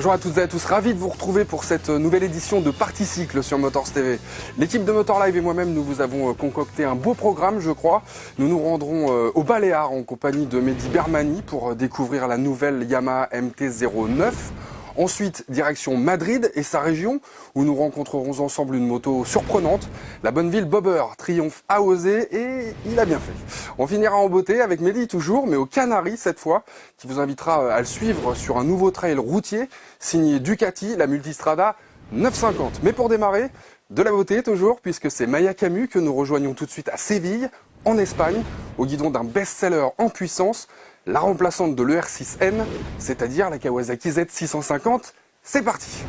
Bonjour à toutes et à tous, ravi de vous retrouver pour cette nouvelle édition de Parti-Cycle sur Motors TV. L'équipe de Motor Live et moi-même, nous vous avons concocté un beau programme, je crois. Nous nous rendrons au Baléares en compagnie de Mehdi Bermani pour découvrir la nouvelle Yamaha MT-09. Ensuite, direction Madrid et sa région, où nous rencontrerons ensemble une moto surprenante. La bonne ville Bobber triomphe à oser et il a bien fait. On finira en beauté avec Mehdi toujours, mais aux Canaries cette fois, qui vous invitera à le suivre sur un nouveau trail routier signé Ducati, la Multistrada 950. Mais pour démarrer, de la beauté toujours, puisque c'est Maya Camus que nous rejoignons tout de suite à Séville, en Espagne, au guidon d'un best-seller en puissance, la remplaçante de l'ER6N, c'est-à-dire la Kawasaki Z650. C'est parti!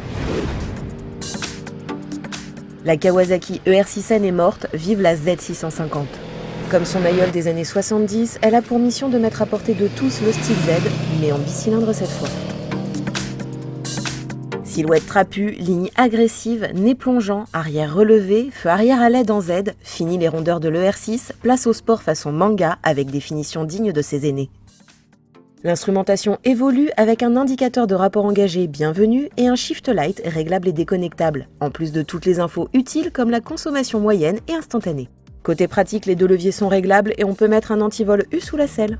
La Kawasaki ER6N est morte, vive la Z650. Comme son aïeul des années 70, elle a pour mission de mettre à portée de tous le style Z, mais en bicylindre cette fois. Silhouette trapue, ligne agressive, nez plongeant, arrière relevé, feu arrière à LED en Z, fini les rondeurs de l'ER6, place au sport façon manga avec des finitions dignes de ses aînés. L'instrumentation évolue avec un indicateur de rapport engagé bienvenu et un shift light réglable et déconnectable, en plus de toutes les infos utiles comme la consommation moyenne et instantanée. Côté pratique, les deux leviers sont réglables et on peut mettre un antivol U sous la selle.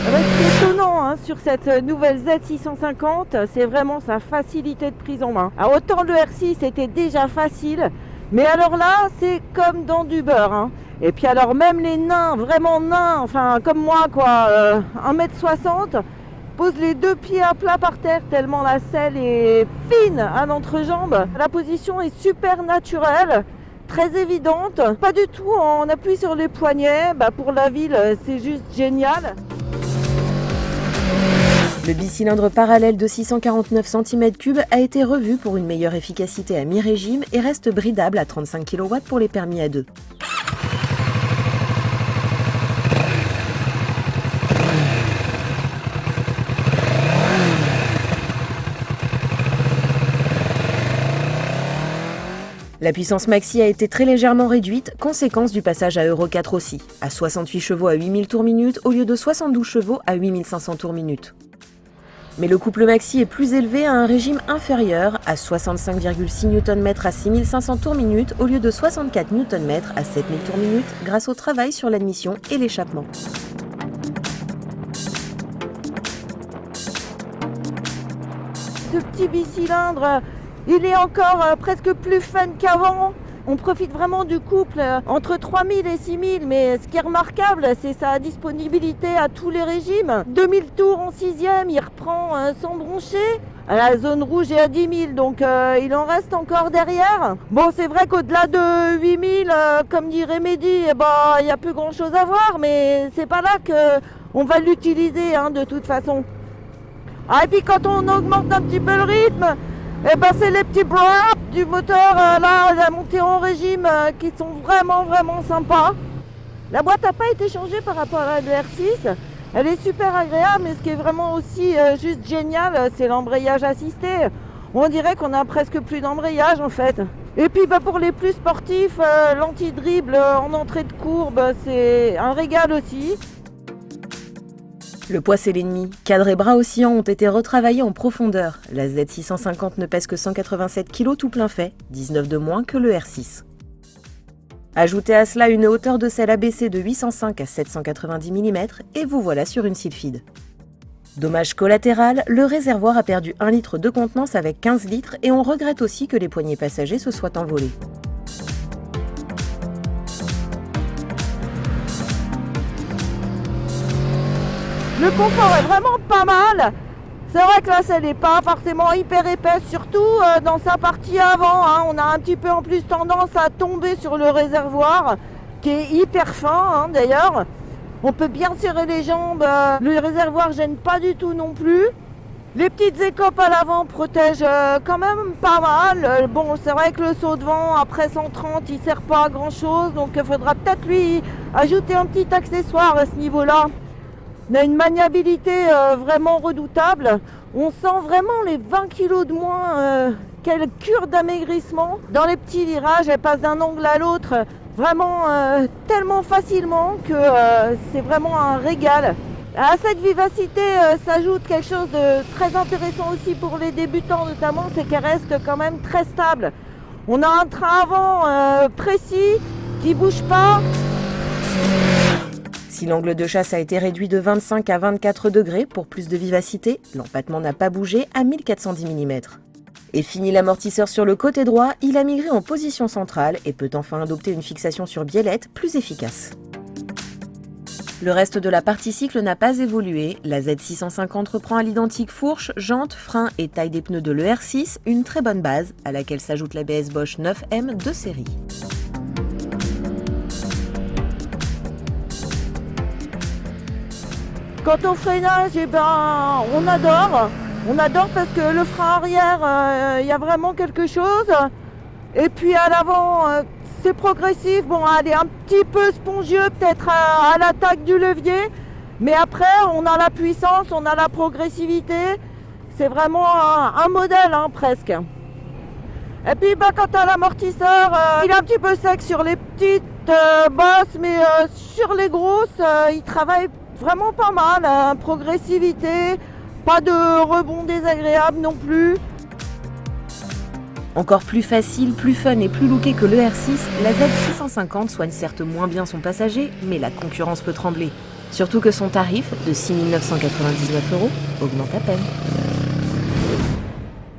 Ce qui est étonnant sur cette nouvelle Z650, c'est vraiment sa facilité de prise en main. Alors, autant le R6 était déjà facile, mais alors là, c'est comme dans du beurre. Et puis alors même les nains, vraiment nains, enfin comme moi quoi, 1m60, posent les deux pieds à plat par terre tellement la selle est fine à l'entrejambe. La position est super naturelle, très évidente, pas du tout on appuie sur les poignets, pour la ville c'est juste génial. Le bicylindre parallèle de 649 cm3 a été revu pour une meilleure efficacité à mi-régime et reste bridable à 35 kW pour les permis à deux. La puissance maxi a été très légèrement réduite, conséquence du passage à Euro 4 aussi, à 68 chevaux à 8000 tours minute au lieu de 72 chevaux à 8500 tours minute. Mais le couple maxi est plus élevé à un régime inférieur, à 65,6 Nm à 6500 tours minute au lieu de 64 Nm à 7000 tours minute grâce au travail sur l'admission et l'échappement. Ce petit bicylindre, il est encore presque plus fun qu'avant. On profite vraiment du couple entre 3000 et 6000, mais ce qui est remarquable, c'est sa disponibilité à tous les régimes. 2000 tours en 6e, il reprend sans broncher. À la zone rouge et à 10 000, donc il en reste encore derrière. Bon, c'est vrai qu'au-delà de 8000, comme dirait Mehdi, il n'y a plus grand-chose à voir, mais c'est pas là qu'on va l'utiliser de toute façon. Ah, et puis quand on augmente un petit peu le rythme, c'est les petits blow-up du moteur, là, la montée en régime, qui sont vraiment sympas. La boîte n'a pas été changée par rapport à la R6. Elle est super agréable, mais ce qui est vraiment aussi juste génial, c'est l'embrayage assisté. On dirait qu'on a presque plus d'embrayage en fait. Et puis pour les plus sportifs, l'anti-dribble en entrée de courbe, c'est un régal aussi. Le poids c'est l'ennemi. Cadre et bras oscillants ont été retravaillés en profondeur. La Z650 ne pèse que 187 kg tout plein fait, 19 de moins que le R6. Ajoutez à cela une hauteur de selle abaissée de 805 à 790 mm et vous voilà sur une Sylphide. Dommage collatéral, le réservoir a perdu 1 litre de contenance avec 15 litres et on regrette aussi que les poignées passagers se soient envolées. Le confort est vraiment pas mal. C'est vrai que la selle n'est pas forcément hyper épaisse, surtout dans sa partie avant. On a un petit peu en plus tendance à tomber sur le réservoir, qui est hyper fin d'ailleurs. On peut bien serrer les jambes, le réservoir gêne pas du tout non plus. Les petites écopes à l'avant protègent quand même pas mal. Bon, c'est vrai que le saut de vent après 130, il sert pas à grand chose, donc il faudra peut-être lui ajouter un petit accessoire à ce niveau-là. On a une maniabilité vraiment redoutable. On sent vraiment les 20 kg de moins. Quelle cure d'amaigrissement. Dans les petits virages, elle passe d'un angle à l'autre vraiment tellement facilement que c'est vraiment un régal. À cette vivacité s'ajoute quelque chose de très intéressant aussi pour les débutants notamment, c'est qu'elle reste quand même très stable. On a un train avant précis qui ne bouge pas. Si l'angle de chasse a été réduit de 25 à 24 degrés pour plus de vivacité, l'empattement n'a pas bougé à 1410 mm. Et fini l'amortisseur sur le côté droit, il a migré en position centrale et peut enfin adopter une fixation sur biellette plus efficace. Le reste de la partie cycle n'a pas évolué. La Z650 reprend à l'identique fourche, jantes, freins et taille des pneus de l'ER6, une très bonne base à laquelle s'ajoute l'ABS Bosch 9M de série. Quant au freinage, on adore. On adore parce que le frein arrière, il y a vraiment quelque chose. Et puis à l'avant, c'est progressif. Bon, elle est un petit peu spongieux peut-être à l'attaque du levier. Mais après, on a la puissance, on a la progressivité. C'est vraiment un modèle presque. Et puis quant à l'amortisseur, il est un petit peu sec sur les petites bosses, mais sur les grosses, il travaille vraiment pas mal. Progressivité. Pas de rebond désagréable non plus. Encore plus facile, plus fun et plus looké que le R6, la Z650 soigne certes moins bien son passager, mais la concurrence peut trembler. Surtout que son tarif, de 6 999 €, augmente à peine.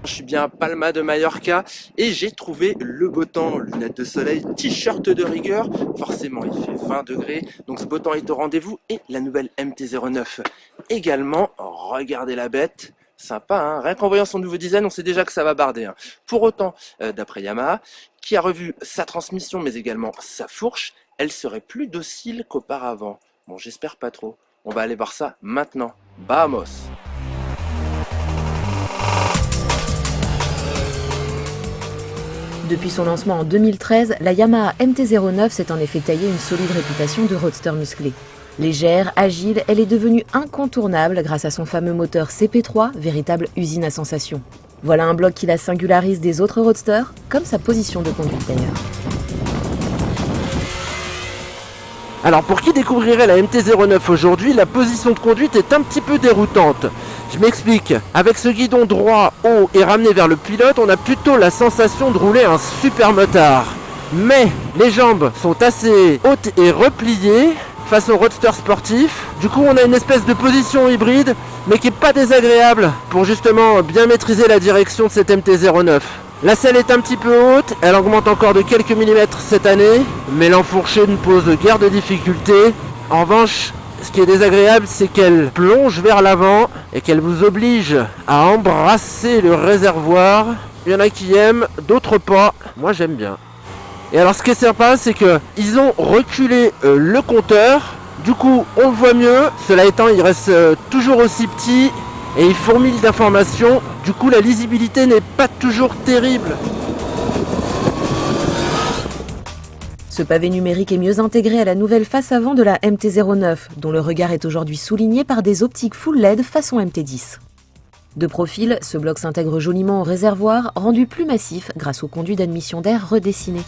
Je suis bien à Palma de Mallorca et j'ai trouvé le beau temps, lunettes de soleil, t-shirt de rigueur, forcément il fait 20 degrés, donc ce beau temps est au rendez-vous et la nouvelle MT-09 également, regardez la bête, sympa hein, rien qu'en voyant son nouveau design on sait déjà que ça va barder. Hein. Pour autant, d'après Yamaha, qui a revu sa transmission mais également sa fourche, elle serait plus docile qu'auparavant. Bon j'espère pas trop, on va aller voir ça maintenant, vamos! Depuis son lancement en 2013, la Yamaha MT-09 s'est en effet taillée une solide réputation de roadster musclé. Légère, agile, elle est devenue incontournable grâce à son fameux moteur CP3, véritable usine à sensations. Voilà un bloc qui la singularise des autres roadsters, comme sa position de conduite d'ailleurs. Alors pour qui découvrirait la MT-09 aujourd'hui, la position de conduite est un petit peu déroutante. Je m'explique, avec ce guidon droit, haut et ramené vers le pilote, on a plutôt la sensation de rouler un super motard. Mais les jambes sont assez hautes et repliées, façon roadster sportif. Du coup on a une espèce de position hybride, mais qui n'est pas désagréable pour justement bien maîtriser la direction de cette MT-09. La selle est un petit peu haute, elle augmente encore de quelques millimètres cette année, mais l'enfourchée ne pose guère de difficulté. En revanche, ce qui est désagréable, c'est qu'elle plonge vers l'avant et qu'elle vous oblige à embrasser le réservoir. Il y en a qui aiment, d'autres pas. Moi j'aime bien. Et alors ce qui est sympa, c'est qu'ils ont reculé le compteur. Du coup, on le voit mieux. Cela étant, il reste toujours aussi petit. Et il fourmille d'informations, du coup la lisibilité n'est pas toujours terrible. Ce pavé numérique est mieux intégré à la nouvelle face avant de la MT-09, dont le regard est aujourd'hui souligné par des optiques full LED façon MT-10. De profil, ce bloc s'intègre joliment au réservoir, rendu plus massif grâce au conduit d'admission d'air redessiné.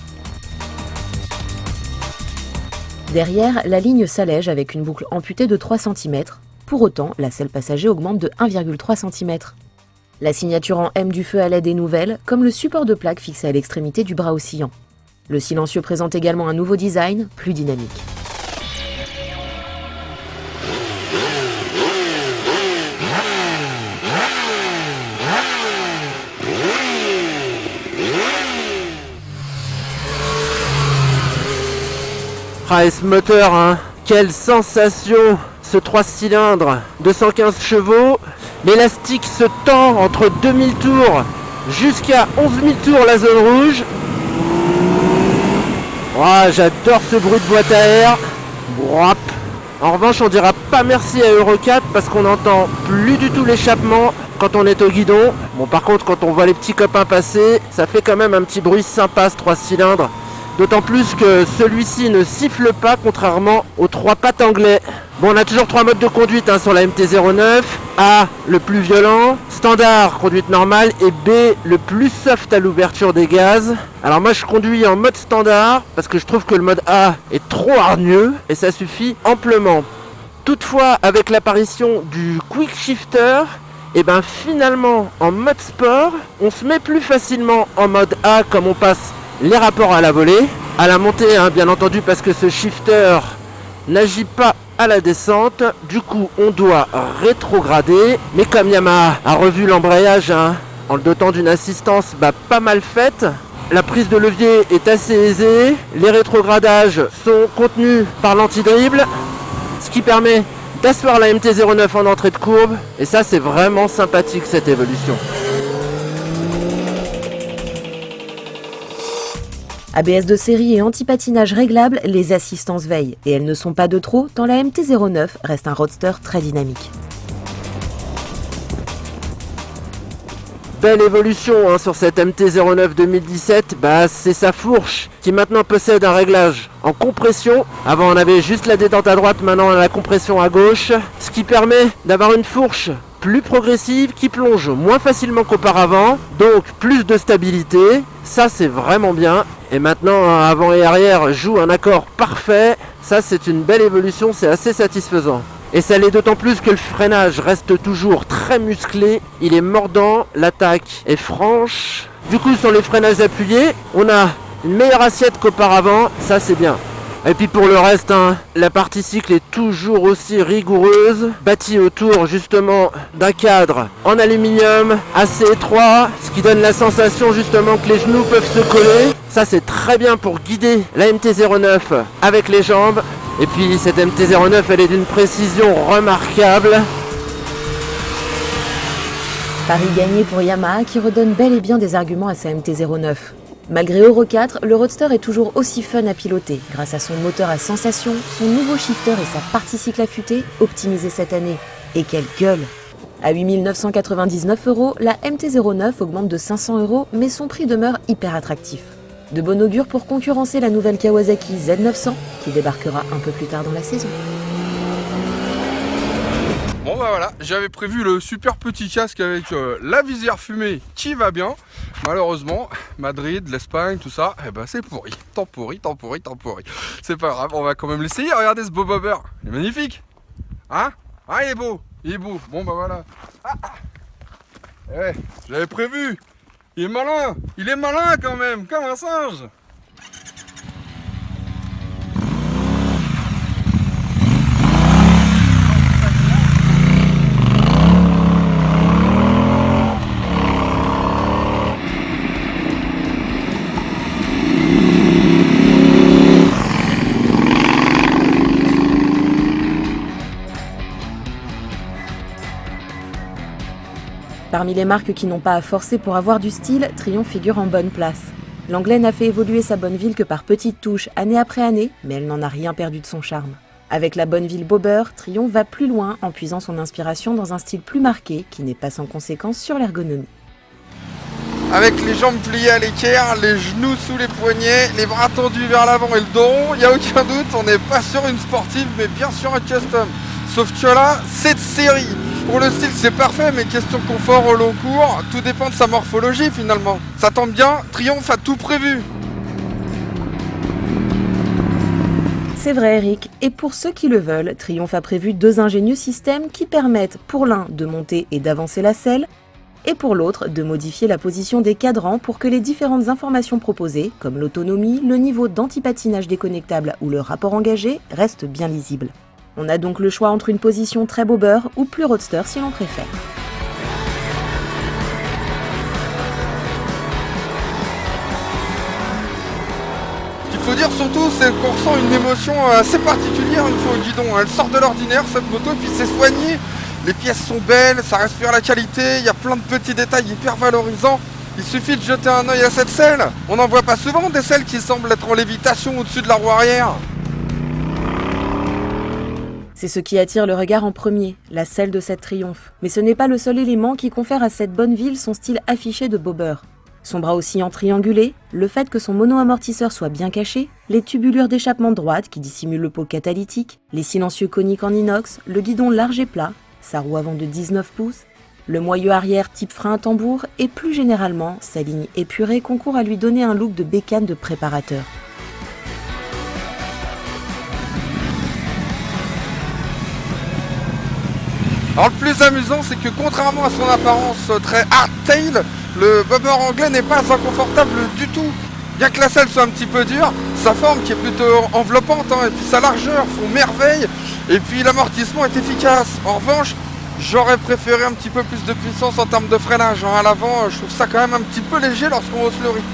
Derrière, la ligne s'allège avec une boucle amputée de 3 cm. Pour autant, la selle passager augmente de 1,3 cm. La signature en M du feu à LED est nouvelle, comme le support de plaque fixé à l'extrémité du bras oscillant. Le silencieux présente également un nouveau design, plus dynamique. Ah et ce moteur, hein, quelle sensation! Ce 3 cylindres, 215 chevaux, l'élastique se tend entre 2000 tours jusqu'à 11 000 tours la zone rouge. Oh, j'adore ce bruit de boîte à air. Brouap. En revanche, on dira pas merci à Euro 4 parce qu'on n'entend plus du tout l'échappement quand on est au guidon. Bon, par contre, quand on voit les petits copains passer, ça fait quand même un petit bruit sympa ce 3 cylindres. D'autant plus que celui-ci ne siffle pas contrairement aux 3 pattes anglais. Bon, on a toujours 3 modes de conduite sur la MT-09. A, le plus violent, standard, conduite normale, et B, le plus soft à l'ouverture des gaz. Alors moi je conduis en mode standard parce que je trouve que le mode A est trop hargneux et ça suffit amplement. Toutefois, avec l'apparition du Quick Shifter, et ben finalement en mode sport, on se met plus facilement en mode A comme on passe les rapports à la volée, à la montée bien entendu parce que ce shifter n'agit pas à la descente, du coup on doit rétrograder, mais comme Yamaha a revu l'embrayage en le dotant d'une assistance pas mal faite, la prise de levier est assez aisée, les rétrogradages sont contenus par l'anti-dribble, ce qui permet d'asseoir la MT-09 en entrée de courbe, et ça c'est vraiment sympathique cette évolution. ABS de série et anti-patinage réglable, les assistances veillent, et elles ne sont pas de trop tant la MT-09 reste un roadster très dynamique. Belle évolution sur cette MT-09 2017, c'est sa fourche qui maintenant possède un réglage en compression. Avant on avait juste la détente à droite, maintenant on a la compression à gauche, ce qui permet d'avoir une fourche plus progressive qui plonge moins facilement qu'auparavant, donc plus de stabilité, ça c'est vraiment bien. Et maintenant avant et arrière jouent un accord parfait, ça c'est une belle évolution, c'est assez satisfaisant. Et ça l'est d'autant plus que le freinage reste toujours très musclé, il est mordant, l'attaque est franche. Du coup sur les freinages appuyés, on a une meilleure assiette qu'auparavant, ça c'est bien. Et puis pour le reste, la partie cycle est toujours aussi rigoureuse, bâtie autour justement d'un cadre en aluminium assez étroit, ce qui donne la sensation justement que les genoux peuvent se coller. Ça c'est très bien pour guider la MT-09 avec les jambes. Et puis cette MT-09 elle est d'une précision remarquable. Paris gagné pour Yamaha qui redonne bel et bien des arguments à sa MT-09. Malgré Euro 4, le Roadster est toujours aussi fun à piloter grâce à son moteur à sensation, son nouveau shifter et sa partie cycle affûtée optimisée cette année. Et quelle gueule! À 8 999 €, la MT-09 augmente de 500 € mais son prix demeure hyper attractif. De bon augure pour concurrencer la nouvelle Kawasaki Z900 qui débarquera un peu plus tard dans la saison. Bon voilà, j'avais prévu le super petit casque avec la visière fumée qui va bien. Malheureusement, Madrid, l'Espagne, tout ça, c'est pourri. Tant pourri. C'est pas grave, on va quand même l'essayer. Regardez ce beau bobber, il est magnifique. Hein? Ah, il est beau. Bon voilà. Ouais, j'avais prévu. Il est malin quand même, comme un singe. Parmi les marques qui n'ont pas à forcer pour avoir du style, Triumph figure en bonne place. L'Anglais n'a fait évoluer sa Bonneville que par petites touches, année après année, mais elle n'en a rien perdu de son charme. Avec la Bonneville Bobber, Triumph va plus loin en puisant son inspiration dans un style plus marqué qui n'est pas sans conséquence sur l'ergonomie. Avec les jambes pliées à l'équerre, les genoux sous les poignets, les bras tendus vers l'avant et le dos rond, il n'y a aucun doute, on n'est pas sur une sportive mais bien sur un custom. Sauf que là, c'est de série. Pour le style c'est parfait, mais question confort au long cours, tout dépend de sa morphologie finalement. Ça tombe bien, Triumph a tout prévu. C'est vrai Eric, et pour ceux qui le veulent, Triumph a prévu 2 ingénieux systèmes qui permettent pour l'un de monter et d'avancer la selle, et pour l'autre de modifier la position des cadrans pour que les différentes informations proposées, comme l'autonomie, le niveau d'antipatinage déconnectable ou le rapport engagé, restent bien lisibles. On a donc le choix entre une position très bobber ou plus roadster si l'on préfère. Ce qu'il faut dire surtout, c'est qu'on ressent une émotion assez particulière une fois au guidon. Elle sort de l'ordinaire cette moto, et puis c'est soigné. Les pièces sont belles, ça respire la qualité, il y a plein de petits détails hyper valorisants. Il suffit de jeter un œil à cette selle. On n'en voit pas souvent des selles qui semblent être en lévitation au-dessus de la roue arrière. C'est ce qui attire le regard en premier, la selle de cette Triumph. Mais ce n'est pas le seul élément qui confère à cette Bonneville son style affiché de bobber. Son bras oscillant triangulé, le fait que son mono-amortisseur soit bien caché, les tubulures d'échappement droite qui dissimulent le pot catalytique, les silencieux coniques en inox, le guidon large et plat, sa roue avant de 19 pouces, le moyeu arrière type frein à tambour et plus généralement, sa ligne épurée concourt à lui donner un look de bécane de préparateur. Alors le plus amusant, c'est que contrairement à son apparence très hardtail, le bobber anglais n'est pas inconfortable du tout. Bien que la selle soit un petit peu dure, sa forme qui est plutôt enveloppante, et puis sa largeur font merveille, et puis l'amortissement est efficace. En revanche, j'aurais préféré un petit peu plus de puissance en termes de freinage. À l'avant, je trouve ça quand même un petit peu léger lorsqu'on hausse le rythme.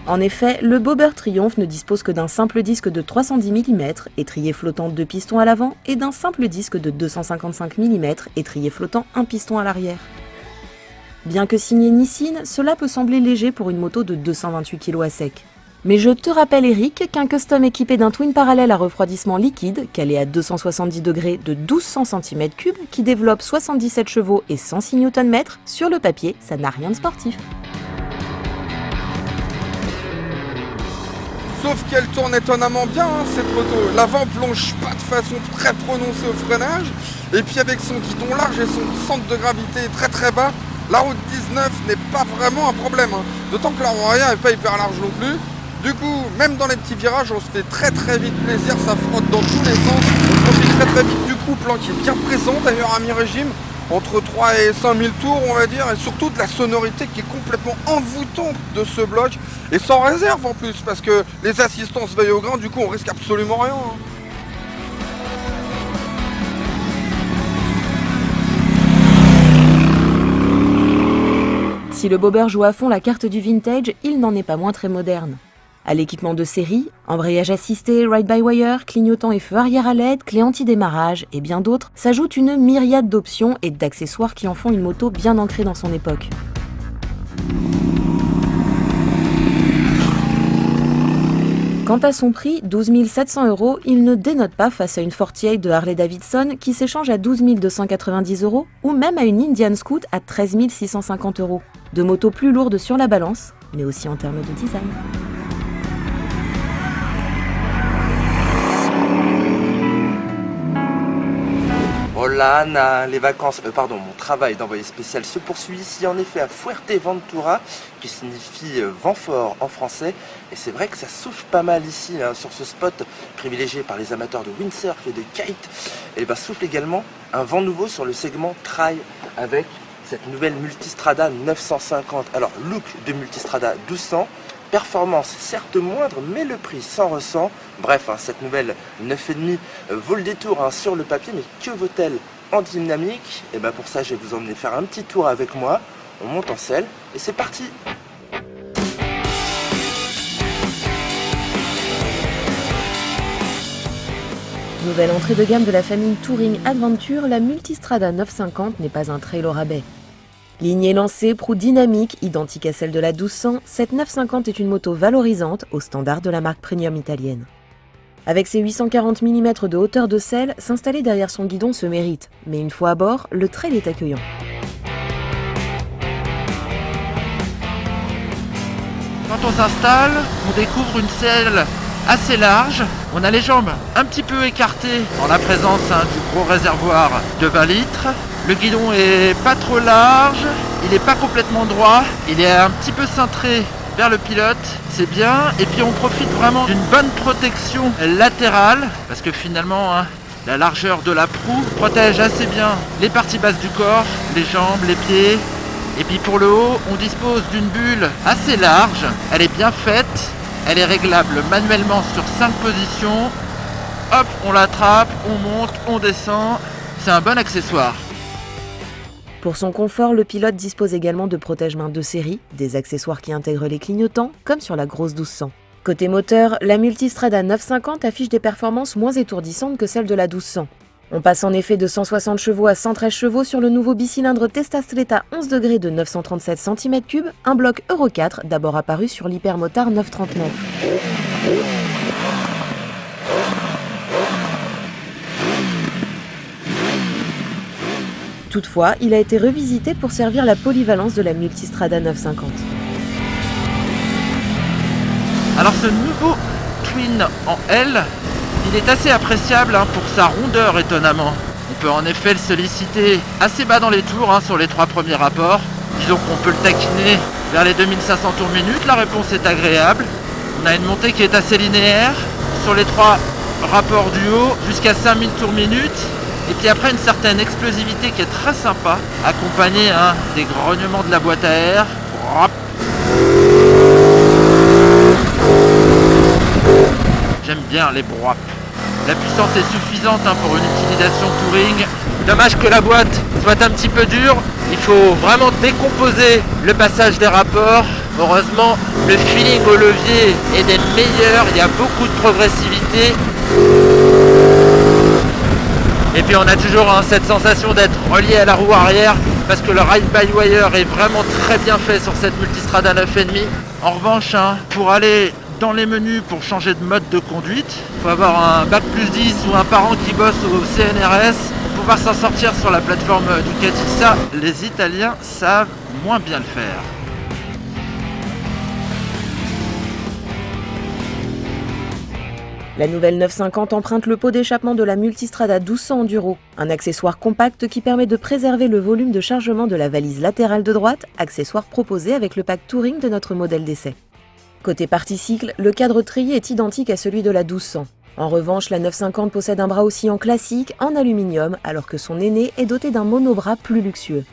En effet, le Bobber Triumph ne dispose que d'un simple disque de 310 mm, étrier flottant 2 pistons à l'avant, et d'un simple disque de 255 mm, étrier flottant 1 piston à l'arrière. Bien que signé Nissin, cela peut sembler léger pour une moto de 228 kg à sec. Mais je te rappelle Eric qu'un custom équipé d'un twin parallèle à refroidissement liquide, calé à 270 degrés de 1200 cm3, qui développe 77 chevaux et 106 Nm, sur le papier, ça n'a rien de sportif. Sauf qu'elle tourne étonnamment bien, cette moto. L'avant plonge pas de façon très prononcée au freinage. Et puis avec son guidon large et son centre de gravité très très bas, la route 19 n'est pas vraiment un problème. D'autant que la roue arrière n'est pas hyper large non plus. Du coup, même dans les petits virages, on se fait très très vite plaisir. Ça frotte dans tous les sens. On profite très très vite du couple qui est bien présent d'ailleurs à mi-régime. Entre 3 et 5 000 tours, on va dire, et surtout de la sonorité qui est complètement envoûtante de ce bloc, et sans réserve en plus, parce que les assistances veillent au grain, du coup on risque absolument rien. Si le Bobber joue à fond la carte du vintage, il n'en est pas moins très moderne. À l'équipement de série, embrayage assisté, ride-by-wire, clignotant et feu arrière à LED, clé anti-démarrage et bien d'autres, s'ajoute une myriade d'options et d'accessoires qui en font une moto bien ancrée dans son époque. Quant à son prix, 12 700 €, il ne dénote pas face à une 48 de Harley-Davidson qui s'échange à 12 290 € ou même à une Indian Scout à 13 650 €. Deux motos plus lourdes sur la balance, mais aussi en termes de design. Hola Anna, mon travail d'envoyé spécial se poursuit ici en effet à Fuerteventura, qui signifie vent fort en français. Et c'est vrai que ça souffle pas mal ici, sur ce spot privilégié par les amateurs de windsurf et de kite. Et souffle également un vent nouveau sur le segment trail avec cette nouvelle Multistrada 950. Alors look de Multistrada 1200. Performance certes moindre, mais le prix s'en ressent. Bref, cette nouvelle 9,5 vaut le détour sur le papier, mais que vaut-elle en dynamique? Et pour ça, je vais vous emmener faire un petit tour avec moi. On monte en selle et c'est parti! Nouvelle entrée de gamme de la famille Touring Adventure, la Multistrada 950 n'est pas un trail au rabais. Lignée lancée, proue dynamique, identique à celle de la 1200, cette 950 est une moto valorisante au standard de la marque premium italienne. Avec ses 840 mm de hauteur de selle, s'installer derrière son guidon se mérite, mais une fois à bord, le trail est accueillant. Quand on s'installe, on découvre une selle assez large. On a les jambes un petit peu écartées en la présence du gros réservoir de 20 litres. Le guidon est pas trop large, il est pas complètement droit, il est un petit peu cintré vers le pilote, c'est bien. Et puis on profite vraiment d'une bonne protection latérale, parce que finalement la largeur de la proue protège assez bien les parties basses du corps, les jambes, les pieds. Et puis pour le haut, on dispose d'une bulle assez large, elle est bien faite, elle est réglable manuellement sur 5 positions. Hop, on l'attrape, on monte, on descend, c'est un bon accessoire. Pour son confort, le pilote dispose également de protège-mains de série, des accessoires qui intègrent les clignotants, comme sur la grosse 1200. Côté moteur, la Multistrada 950 affiche des performances moins étourdissantes que celles de la 1200. On passe en effet de 160 chevaux à 113 chevaux sur le nouveau bicylindre Testastretta 11 degrés de 937 cm3, un bloc Euro 4 d'abord apparu sur l'hypermotard 939. Toutefois, il a été revisité pour servir la polyvalence de la Multistrada 950. Alors ce nouveau Twin en L, il est assez appréciable pour sa rondeur étonnamment. On peut en effet le solliciter assez bas dans les tours sur les 3 premiers rapports. Disons qu'on peut le taquiner vers les 2500 tours minute, la réponse est agréable. On a une montée qui est assez linéaire. Sur les 3 rapport du haut jusqu'à 5000 tours minute. Et puis après une certaine explosivité qui est très sympa, accompagnée des grognements de la boîte à air. J'aime bien les broies. La puissance est suffisante pour une utilisation touring. Dommage que la boîte soit un petit peu dure. Il faut vraiment décomposer le passage des rapports. Heureusement, le feeling au levier est des meilleurs. Il y a beaucoup de progressivité. Et puis on a toujours cette sensation d'être relié à la roue arrière parce que le ride-by-wire est vraiment très bien fait sur cette Multistrada 9,5. En revanche, pour aller dans les menus pour changer de mode de conduite, il faut avoir un bac plus 10 ou un parent qui bosse au CNRS pour pouvoir s'en sortir sur la plateforme Ducati. Ça, les Italiens savent moins bien le faire. La nouvelle 950 emprunte le pot d'échappement de la Multistrada 1200 Enduro, un accessoire compact qui permet de préserver le volume de chargement de la valise latérale de droite, accessoire proposé avec le pack Touring de notre modèle d'essai. Côté partie cycle, le cadre treillé est identique à celui de la 1200. En revanche, la 950 possède un bras oscillant classique en aluminium, alors que son aîné est doté d'un monobras plus luxueux.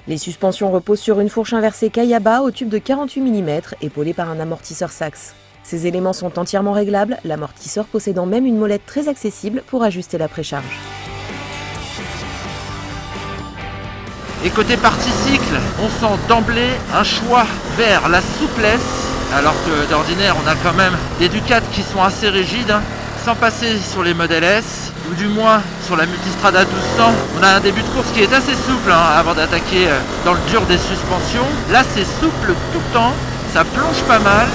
Les suspensions reposent sur une fourche inversée Kayaba au tube de 48 mm, épaulée par un amortisseur Sachs. Ces éléments sont entièrement réglables, l'amortisseur possédant même une molette très accessible pour ajuster la précharge. Et côté partie cycle, on sent d'emblée un choix vers la souplesse, alors que d'ordinaire on a quand même des Ducati qui sont assez rigides, sans passer sur les modèles S, ou du moins sur la Multistrada 1200. On a un début de course qui est assez souple avant d'attaquer dans le dur des suspensions. Là c'est souple tout le temps, ça plonge pas mal.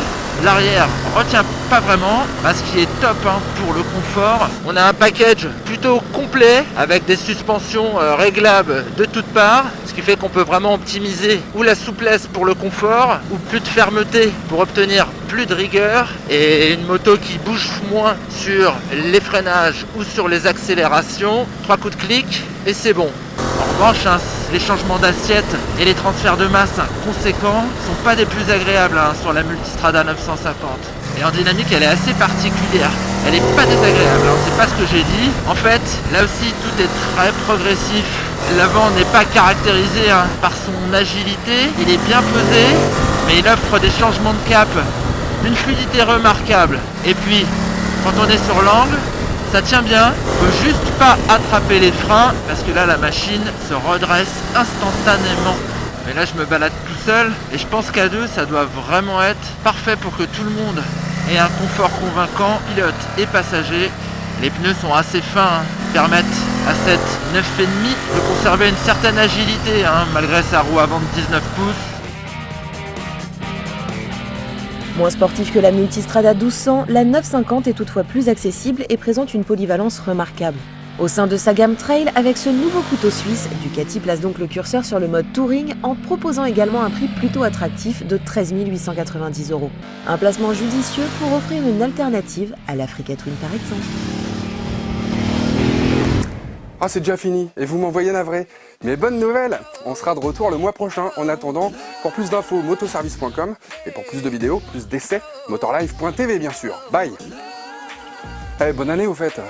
L'arrière retient pas vraiment, ce qui est top pour le confort. On a un package plutôt complet avec des suspensions réglables de toutes parts, ce qui fait qu'on peut vraiment optimiser ou la souplesse pour le confort ou plus de fermeté pour obtenir plus de rigueur, et une moto qui bouge moins sur les freinages ou sur les accélérations. 3 coups de clic et c'est bon. En revanche, les changements d'assiette et les transferts de masse conséquents sont pas des plus agréables sur la Multistrada 950. Et en dynamique, elle est assez particulière. Elle est pas désagréable, c'est pas ce que j'ai dit. En fait, là aussi, tout est très progressif. L'avant n'est pas caractérisé par son agilité. Il est bien pesé, mais il offre des changements de cap d'une fluidité remarquable. Et puis, quand on est sur l'angle, ça tient bien, il ne faut juste pas attraper les freins parce que là la machine se redresse instantanément. Mais là je me balade tout seul et je pense qu'à deux ça doit vraiment être parfait pour que tout le monde ait un confort convaincant, pilote et passager. Les pneus sont assez fins, permettent à cette 9,5 de conserver une certaine agilité malgré sa roue avant de 19 pouces. Moins sportif que la Multistrada 1200, la 950 est toutefois plus accessible et présente une polyvalence remarquable. Au sein de sa gamme Trail, avec ce nouveau couteau suisse, Ducati place donc le curseur sur le mode Touring en proposant également un prix plutôt attractif de 13 890 €. Un placement judicieux pour offrir une alternative à l'Africa Twin par exemple. Ah, c'est déjà fini et vous m'envoyez navré. Mais bonne nouvelle, on sera de retour le mois prochain. En attendant, pour plus d'infos, motoservice.com et pour plus de vidéos, plus d'essais, motorlive.tv bien sûr. Bye. Bonne année au fait.